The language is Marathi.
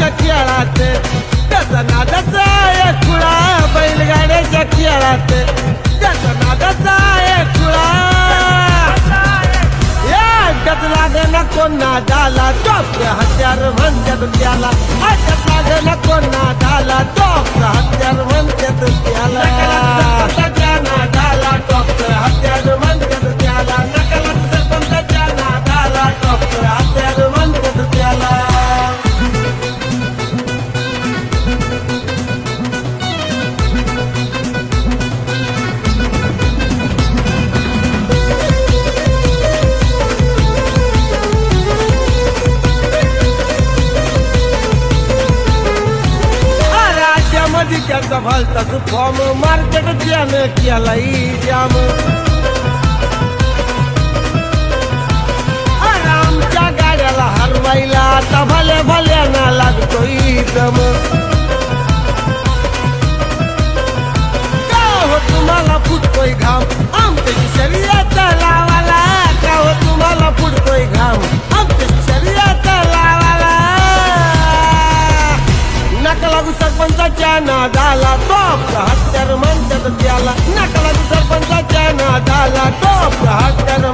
बैलगाड्याच्या खेळात त्याचा नादाचा एक खुळा बैलगाड्याच्या खेळात त्याचा नादाचा एक खुळा त्यात लागेना कोण नादाला टॉपचं हत्यार म्हणतात त्याला त्यात लागेना कोण नादाला टॉपचं हत्यार म्हणतात त्याला नादाला टॉपचं हत्यार म्हणतात त्याला नकला सरपंचाच्या नादाला टॉपचं हत्यार म्हणतात त्याला त्याचा भलताच फॉर्म मार्केट त्यानं केलाही जाम आमच्या गाड्याला हरवायला आता भल्या भल्याना लागतोय दम का हो तुम्हाला फुटतोय घाम आमच्या शरीरात लावाला का हो तुम्हाला फुटतोय घाम आमच्या शरीरात लावाला नका लागू सरपंचाच्या नादाला टॉपचं हत्यार म्हणतात त्याला नका लागू सरपंचाच्या नादाला टॉपचं हत्यार